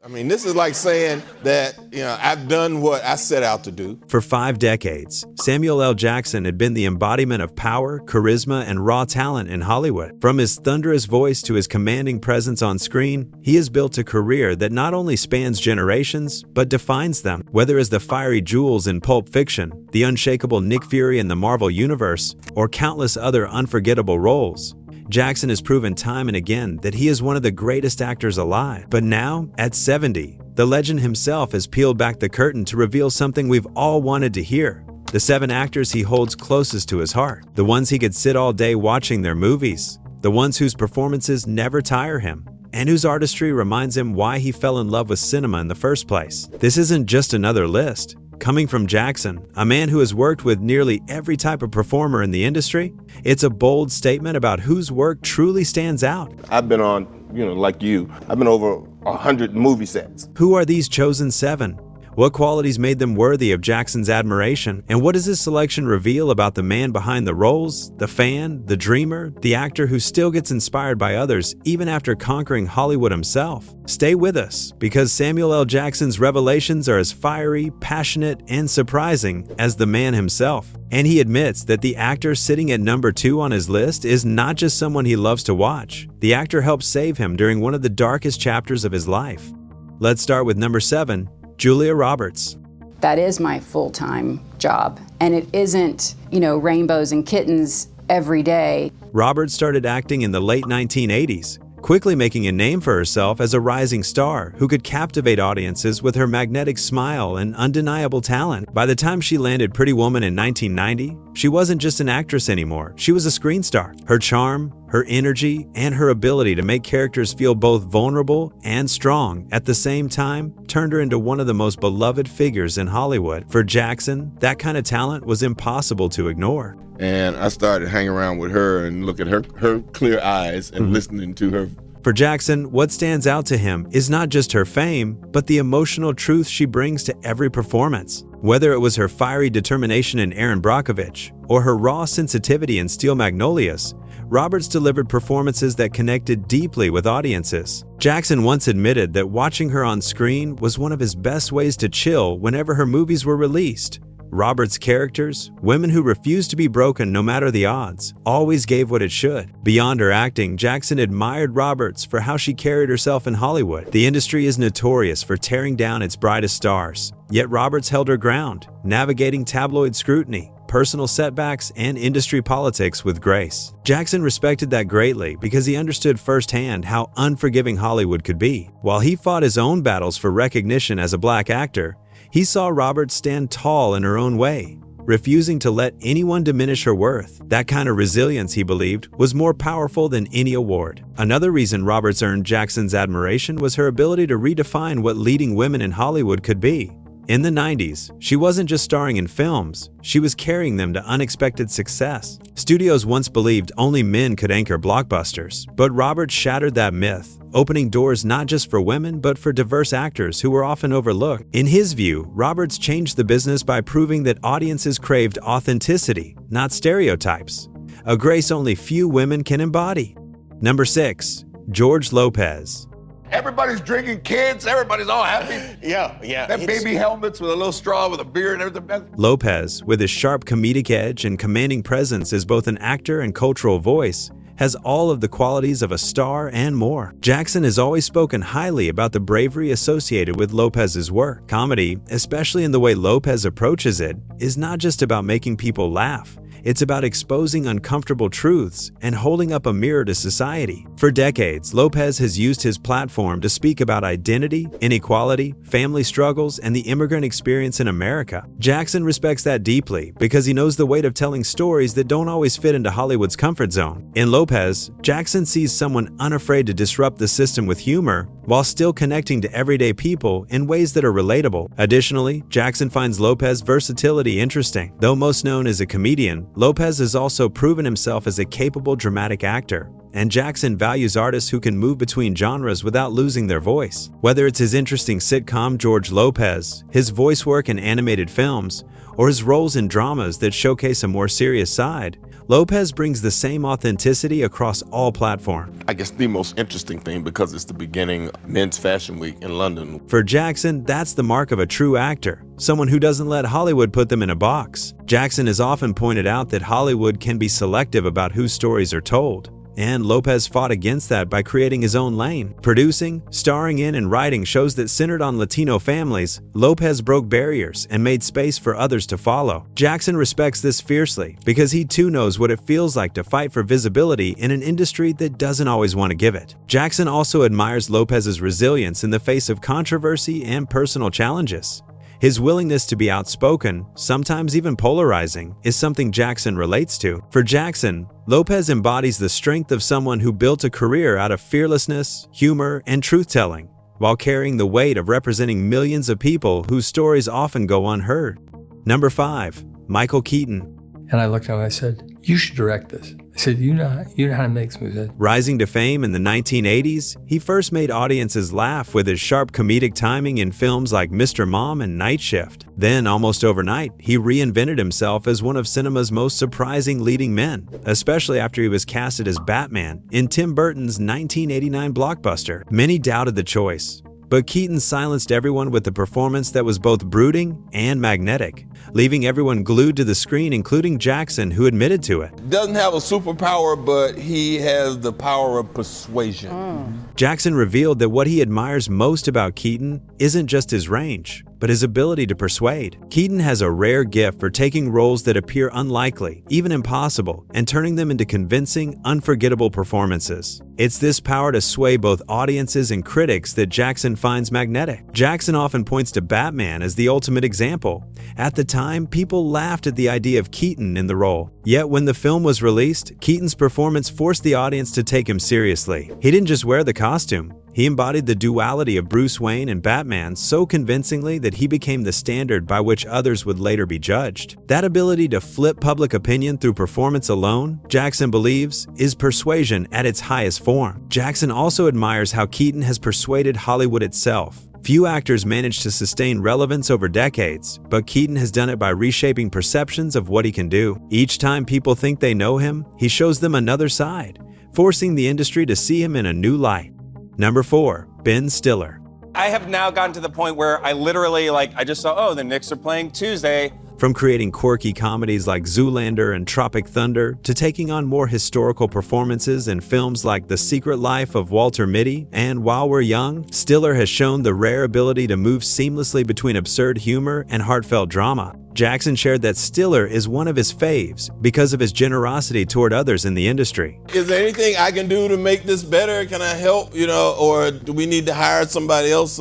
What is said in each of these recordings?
I mean, this is like saying that, I've done what I set out to do. For 5 decades, Samuel L. Jackson had been the embodiment of power, charisma, and raw talent in Hollywood. From his thunderous voice to his commanding presence on screen, he has built a career that not only spans generations, but defines them. Whether as the fiery Jules in Pulp Fiction, the unshakable Nick Fury in the Marvel Universe, or countless other unforgettable roles, Jackson has proven time and again that he is one of the greatest actors alive. But now, at 70, the legend himself has peeled back the curtain to reveal something we've all wanted to hear. The 7 actors he holds closest to his heart. The ones he could sit all day watching their movies. The ones whose performances never tire him, and whose artistry reminds him why he fell in love with cinema in the first place. This isn't just another list. Coming from Jackson, a man who has worked with nearly every type of performer in the industry, it's a bold statement about whose work truly stands out. I've been on, like you, I've been over 100 movie sets. Who are these chosen 7? What qualities made them worthy of Jackson's admiration? And what does this selection reveal about the man behind the roles, the fan, the dreamer, the actor who still gets inspired by others even after conquering Hollywood himself? Stay with us, because Samuel L. Jackson's revelations are as fiery, passionate, and surprising as the man himself. And he admits that the actor sitting at number 2 on his list is not just someone he loves to watch. The actor helped save him during one of the darkest chapters of his life. Let's start with number 7. Julia Roberts. That is my full-time job, and it isn't, rainbows and kittens every day. Roberts started acting in the late 1980s, quickly making a name for herself as a rising star who could captivate audiences with her magnetic smile and undeniable talent. By the time she landed Pretty Woman in 1990, she wasn't just an actress anymore, she was a screen star. Her charm, her energy, and her ability to make characters feel both vulnerable and strong at the same time turned her into one of the most beloved figures in Hollywood. For Jackson, that kind of talent was impossible to ignore. And I started hanging around with her and look at her clear eyes and listening to her. For Jackson, what stands out to him is not just her fame, but the emotional truth she brings to every performance. Whether it was her fiery determination in Erin Brockovich or her raw sensitivity in Steel Magnolias, Roberts delivered performances that connected deeply with audiences. Jackson once admitted that watching her on screen was one of his best ways to chill whenever her movies were released. Roberts' characters, women who refused to be broken no matter the odds, always gave what it should. Beyond her acting, Jackson admired Roberts for how she carried herself in Hollywood. The industry is notorious for tearing down its brightest stars, yet Roberts held her ground, navigating tabloid scrutiny, personal setbacks, and industry politics with grace. Jackson respected that greatly because he understood firsthand how unforgiving Hollywood could be. While he fought his own battles for recognition as a black actor, he saw Roberts stand tall in her own way, refusing to let anyone diminish her worth. That kind of resilience, he believed, was more powerful than any award. Another reason Roberts earned Jackson's admiration was her ability to redefine what leading women in Hollywood could be. In the 90s, she wasn't just starring in films, she was carrying them to unexpected success. Studios once believed only men could anchor blockbusters, but Roberts shattered that myth, opening doors not just for women but for diverse actors who were often overlooked. In his view, Roberts changed the business by proving that audiences craved authenticity, not stereotypes, a grace only few women can embody. Number 6. George Lopez. Everybody's drinking, kids, everybody's all happy. Yeah. That baby helmets with a little straw with a beer and everything. Lopez, with his sharp comedic edge and commanding presence as both an actor and cultural voice, has all of the qualities of a star and more. Jackson has always spoken highly about the bravery associated with Lopez's work. Comedy, especially in the way Lopez approaches it, is not just about making people laugh. It's about exposing uncomfortable truths and holding up a mirror to society. For decades, Lopez has used his platform to speak about identity, inequality, family struggles, and the immigrant experience in America. Jackson respects that deeply because he knows the weight of telling stories that don't always fit into Hollywood's comfort zone. In Lopez, Jackson sees someone unafraid to disrupt the system with humor while still connecting to everyday people in ways that are relatable. Additionally, Jackson finds Lopez's versatility interesting. Though most known as a comedian, Lopez has also proven himself as a capable dramatic actor, and Jackson values artists who can move between genres without losing their voice. Whether it's his interesting sitcom George Lopez, his voice work in animated films, or his roles in dramas that showcase a more serious side, Lopez brings the same authenticity across all platforms. I guess the most interesting thing, because it's the beginning of Men's Fashion Week in London. For Jackson, that's the mark of a true actor, someone who doesn't let Hollywood put them in a box. Jackson has often pointed out that Hollywood can be selective about whose stories are told, and Lopez fought against that by creating his own lane. Producing, starring in, and writing shows that centered on Latino families, Lopez broke barriers and made space for others to follow. Jackson respects this fiercely because he too knows what it feels like to fight for visibility in an industry that doesn't always want to give it. Jackson also admires Lopez's resilience in the face of controversy and personal challenges. His willingness to be outspoken, sometimes even polarizing, is something Jackson relates to. For Jackson, Lopez embodies the strength of someone who built a career out of fearlessness, humor, and truth-telling, while carrying the weight of representing millions of people whose stories often go unheard. Number 5. Michael Keaton. And I looked at him and I said, "You should direct this." I said, you know how to make movies. Rising to fame in the 1980s, he first made audiences laugh with his sharp comedic timing in films like Mr. Mom and Night Shift. Then, almost overnight, he reinvented himself as one of cinema's most surprising leading men, especially after he was casted as Batman in Tim Burton's 1989 blockbuster. Many doubted the choice, but Keaton silenced everyone with a performance that was both brooding and magnetic, leaving everyone glued to the screen, including Jackson, who admitted to it. Doesn't have a superpower, but he has the power of persuasion. Jackson revealed that what he admires most about Keaton isn't just his range, but his ability to persuade. Keaton has a rare gift for taking roles that appear unlikely, even impossible, and turning them into convincing, unforgettable performances. It's this power to sway both audiences and critics that Jackson finds magnetic. Jackson often points to Batman as the ultimate example. At the time, people laughed at the idea of Keaton in the role. Yet when the film was released, Keaton's performance forced the audience to take him seriously. He didn't just wear the costume. He embodied the duality of Bruce Wayne and Batman so convincingly that he became the standard by which others would later be judged. That ability to flip public opinion through performance alone, Jackson believes, is persuasion at its highest form. Jackson also admires how Keaton has persuaded Hollywood itself. Few actors manage to sustain relevance over decades, but Keaton has done it by reshaping perceptions of what he can do. Each time people think they know him, he shows them another side, forcing the industry to see him in a new light. Number 4. Ben Stiller. I have now gotten to the point where I literally, I just saw, oh, the Knicks are playing Tuesday. From creating quirky comedies like Zoolander and Tropic Thunder to taking on more historical performances in films like The Secret Life of Walter Mitty and While We're Young, Stiller has shown the rare ability to move seamlessly between absurd humor and heartfelt drama. Jackson shared that Stiller is one of his faves because of his generosity toward others in the industry. Is there anything I can do to make this better? Can I help, or do we need to hire somebody else?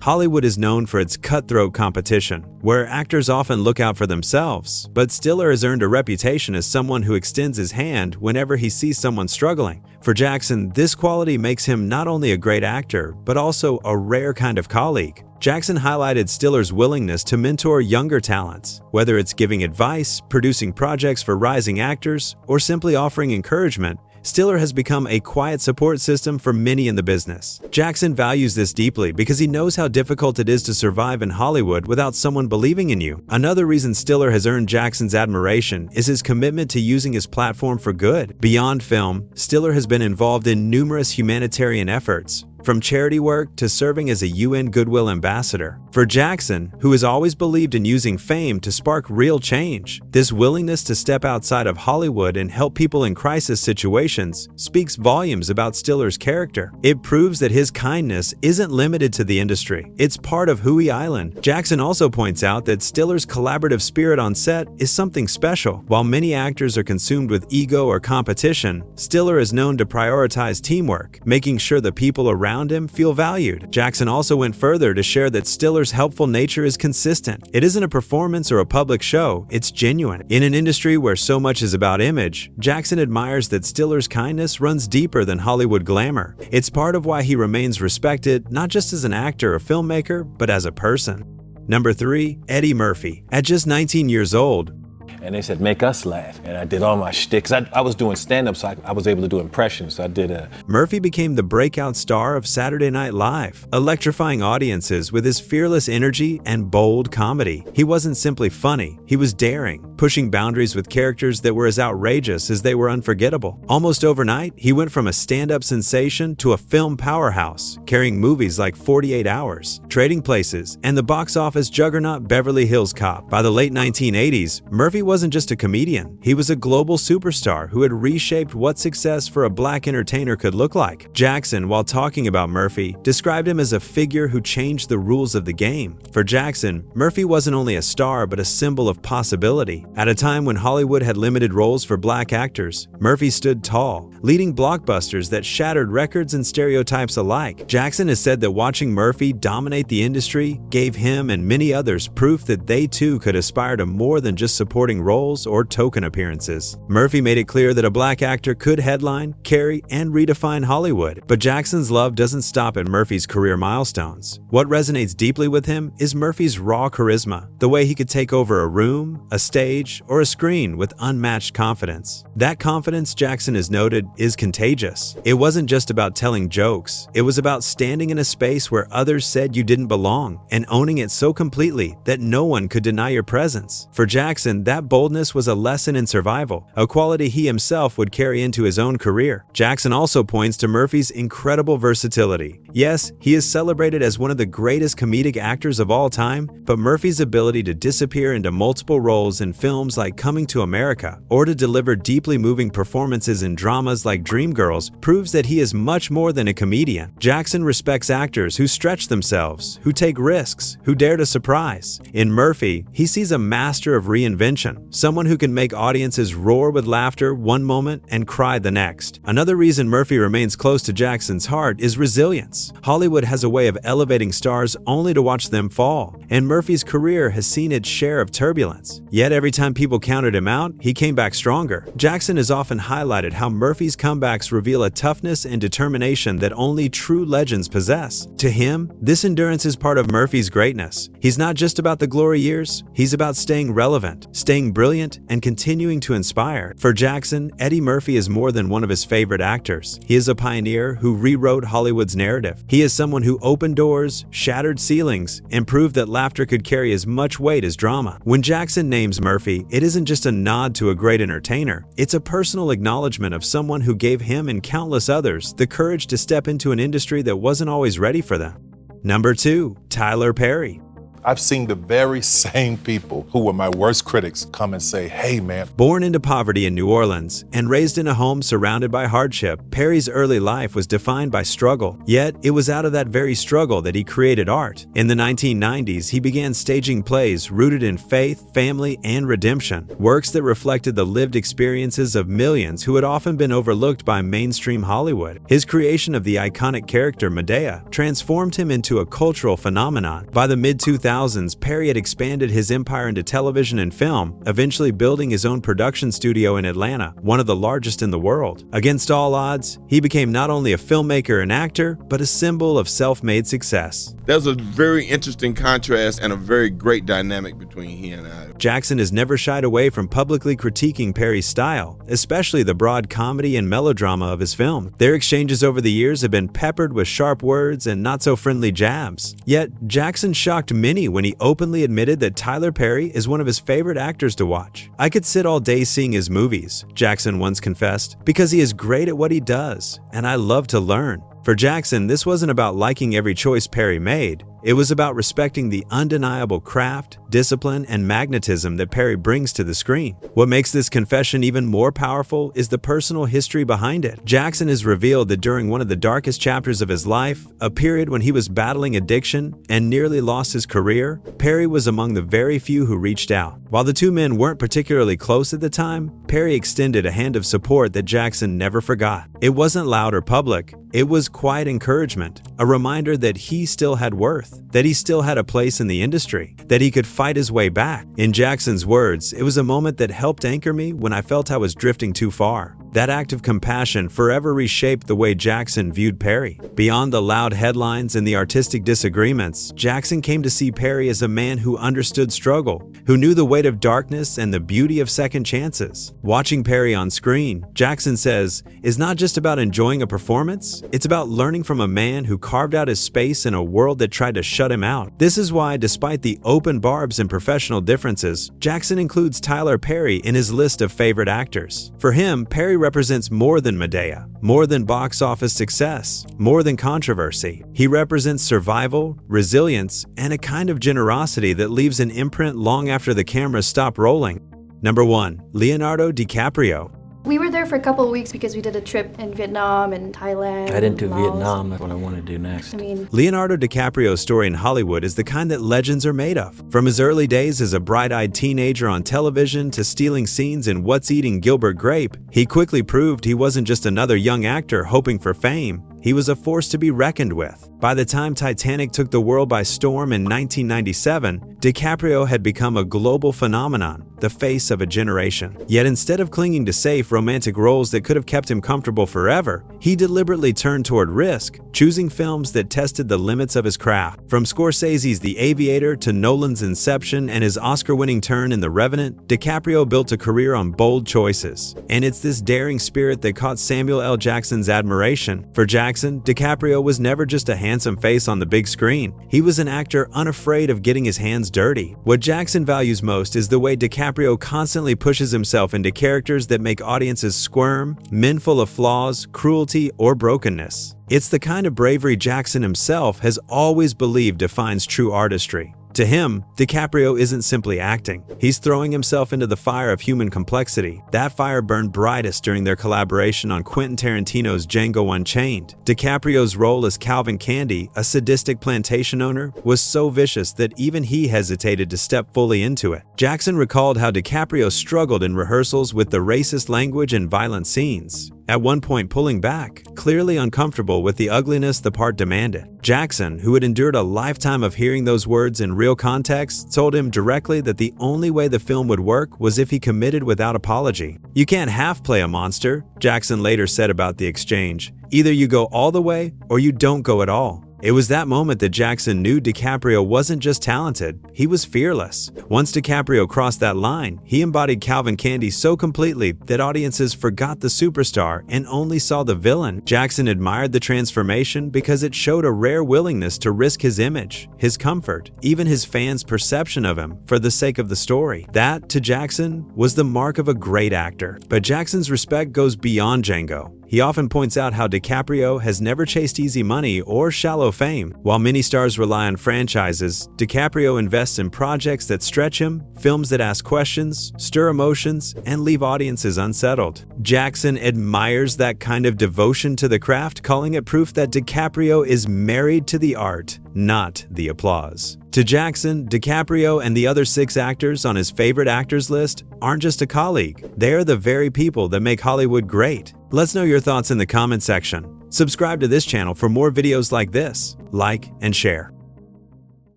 Hollywood is known for its cutthroat competition, where actors often look out for themselves, but Stiller has earned a reputation as someone who extends his hand whenever he sees someone struggling. For Jackson, this quality makes him not only a great actor, but also a rare kind of colleague. Jackson highlighted Stiller's willingness to mentor younger talents, whether it's giving advice, producing projects for rising actors, or simply offering encouragement. Stiller has become a quiet support system for many in the business. Jackson values this deeply because he knows how difficult it is to survive in Hollywood without someone believing in you. Another reason Stiller has earned Jackson's admiration is his commitment to using his platform for good. Beyond film, Stiller has been involved in numerous humanitarian efforts, from charity work to serving as a UN Goodwill Ambassador. For Jackson, who has always believed in using fame to spark real change, this willingness to step outside of Hollywood and help people in crisis situations speaks volumes about Stiller's character. It proves that his kindness isn't limited to the industry. It's part of Hui Island. Jackson also points out that Stiller's collaborative spirit on set is something special. While many actors are consumed with ego or competition, Stiller is known to prioritize teamwork, making sure the people around him feel valued. Jackson also went further to share that Stiller's helpful nature is consistent. It isn't a performance or a public show, it's genuine. In an industry where so much is about image, Jackson admires that Stiller's kindness runs deeper than Hollywood glamour. It's part of why he remains respected, not just as an actor or filmmaker, but as a person. Number 3. Eddie Murphy. At just 19 years old, and they said, make us laugh. And I did all my shtick. I was doing stand-up, so I was able to do impressions. So I did Murphy became the breakout star of Saturday Night Live, electrifying audiences with his fearless energy and bold comedy. He wasn't simply funny, he was daring, pushing boundaries with characters that were as outrageous as they were unforgettable. Almost overnight, he went from a stand-up sensation to a film powerhouse, carrying movies like 48 Hours, Trading Places, and the box office juggernaut Beverly Hills Cop. By the late 1980s, Murphy wasn't just a comedian, he was a global superstar who had reshaped what success for a black entertainer could look like. Jackson, while talking about Murphy, described him as a figure who changed the rules of the game. For Jackson, Murphy wasn't only a star but a symbol of possibility. At a time when Hollywood had limited roles for black actors, Murphy stood tall, leading blockbusters that shattered records and stereotypes alike. Jackson has said that watching Murphy dominate the industry gave him and many others proof that they too could aspire to more than just supporting roles or token appearances. Murphy made it clear that a black actor could headline, carry, and redefine Hollywood. But Jackson's love doesn't stop at Murphy's career milestones. What resonates deeply with him is Murphy's raw charisma, the way he could take over a room, a stage, or a screen with unmatched confidence. That confidence, Jackson has noted, is contagious. It wasn't just about telling jokes, it was about standing in a space where others said you didn't belong and owning it so completely that no one could deny your presence. For Jackson, that boldness was a lesson in survival, a quality he himself would carry into his own career. Jackson also points to Murphy's incredible versatility. Yes, he is celebrated as one of the greatest comedic actors of all time, but Murphy's ability to disappear into multiple roles in films like Coming to America or to deliver deeply moving performances in dramas like Dreamgirls proves that he is much more than a comedian. Jackson respects actors who stretch themselves, who take risks, who dare to surprise. In Murphy, he sees a master of reinvention, someone who can make audiences roar with laughter one moment and cry the next. Another reason Murphy remains close to Jackson's heart is resilience. Hollywood has a way of elevating stars only to watch them fall, and Murphy's career has seen its share of turbulence. Yet every time people counted him out, he came back stronger. Jackson has often highlighted how Murphy's comebacks reveal a toughness and determination that only true legends possess. To him, this endurance is part of Murphy's greatness. He's not just about the glory years, he's about staying relevant, staying brilliant, and continuing to inspire. For Jackson, Eddie Murphy is more than one of his favorite actors. He is a pioneer who rewrote Hollywood's narrative. He is someone who opened doors, shattered ceilings, and proved that laughter could carry as much weight as drama. When Jackson names Murphy, it isn't just a nod to a great entertainer. It's a personal acknowledgement of someone who gave him and countless others the courage to step into an industry that wasn't always ready for them. Number 2, Tyler Perry. I've seen the very same people who were my worst critics come and say, hey man. Born into poverty in New Orleans and raised in a home surrounded by hardship, Perry's early life was defined by struggle. Yet, it was out of that very struggle that he created art. In the 1990s, he began staging plays rooted in faith, family, and redemption, works that reflected the lived experiences of millions who had often been overlooked by mainstream Hollywood. His creation of the iconic character Medea transformed him into a cultural phenomenon. By the mid-2000s, Perry had expanded his empire into television and film, eventually building his own production studio in Atlanta, one of the largest in the world. Against all odds, he became not only a filmmaker and actor, but a symbol of self-made success. There's a very interesting contrast and a very great dynamic between he and I. Jackson has never shied away from publicly critiquing Perry's style, especially the broad comedy and melodrama of his film. Their exchanges over the years have been peppered with sharp words and not-so-friendly jabs. Yet, Jackson shocked many when he openly admitted that Tyler Perry is one of his favorite actors to watch. "I could sit all day seeing his movies," Jackson once confessed, "because he is great at what he does, and I love to learn." For Jackson, this wasn't about liking every choice Perry made. It was about respecting the undeniable craft, discipline, and magnetism that Perry brings to the screen. What makes this confession even more powerful is the personal history behind it. Jackson has revealed that during one of the darkest chapters of his life, a period when he was battling addiction and nearly lost his career, Perry was among the very few who reached out. While the two men weren't particularly close at the time, Perry extended a hand of support that Jackson never forgot. It wasn't loud or public. It was quiet encouragement, a reminder that he still had worth, that he still had a place in the industry, that he could fight his way back. In Jackson's words, "It was a moment that helped anchor me when I felt I was drifting too far." That act of compassion forever reshaped the way Jackson viewed Perry. Beyond the loud headlines and the artistic disagreements, Jackson came to see Perry as a man who understood struggle, who knew the weight of darkness and the beauty of second chances. Watching Perry on screen, Jackson says, is not just about enjoying a performance, it's about learning from a man who carved out his space in a world that tried to shut him out. This is why, despite the open barbs and professional differences, Jackson includes Tyler Perry in his list of favorite actors. For him, Perry represents more than Medea, more than box office success, more than controversy. He represents survival, resilience, and a kind of generosity that leaves an imprint long after the cameras stop rolling. Number 1. Leonardo DiCaprio. We were there for a couple of weeks because we did a trip in Vietnam and Thailand. I didn't do Laos. Vietnam. That's what I want to do next. Leonardo DiCaprio's story in Hollywood is the kind that legends are made of. From his early days as a bright-eyed teenager on television to stealing scenes in What's Eating Gilbert Grape, he quickly proved he wasn't just another young actor hoping for fame. He was a force to be reckoned with. By the time Titanic took the world by storm in 1997, DiCaprio had become a global phenomenon, the face of a generation. Yet instead of clinging to safe, romantic roles that could have kept him comfortable forever, he deliberately turned toward risk, choosing films that tested the limits of his craft. From Scorsese's The Aviator to Nolan's Inception and his Oscar-winning turn in The Revenant, DiCaprio built a career on bold choices. And it's this daring spirit that caught Samuel L. Jackson's admiration. For Jackson, DiCaprio was never just a handsome face on the big screen. He was an actor unafraid of getting his hands dirty. What Jackson values most is the way DiCaprio constantly pushes himself into characters that make audiences squirm, men full of flaws, cruelty, or brokenness. It's the kind of bravery Jackson himself has always believed defines true artistry. To him, DiCaprio isn't simply acting. He's throwing himself into the fire of human complexity. That fire burned brightest during their collaboration on Quentin Tarantino's Django Unchained. DiCaprio's role as Calvin Candy, a sadistic plantation owner, was so vicious that even he hesitated to step fully into it. Jackson recalled how DiCaprio struggled in rehearsals with the racist language and violent scenes, at one point pulling back, clearly uncomfortable with the ugliness the part demanded. Jackson, who had endured a lifetime of hearing those words in real context, told him directly that the only way the film would work was if he committed without apology. "You can't half-play a monster," Jackson later said about the exchange. "Either you go all the way or you don't go at all." It was that moment that Jackson knew DiCaprio wasn't just talented, he was fearless. Once DiCaprio crossed that line, he embodied Calvin Candy so completely that audiences forgot the superstar and only saw the villain. Jackson admired the transformation because it showed a rare willingness to risk his image, his comfort, even his fans' perception of him for the sake of the story. That, to Jackson, was the mark of a great actor. But Jackson's respect goes beyond Django. He often points out how DiCaprio has never chased easy money or shallow fame. While many stars rely on franchises, DiCaprio invests in projects that stretch him, films that ask questions, stir emotions, and leave audiences unsettled. Jackson admires that kind of devotion to the craft, calling it proof that DiCaprio is married to the art, not the applause. To Jackson, DiCaprio and the other 6 actors on his favorite actors list aren't just a colleague. They're the very people that make Hollywood great. Let's know your thoughts in the comment section. Subscribe to this channel for more videos like this. Like and share.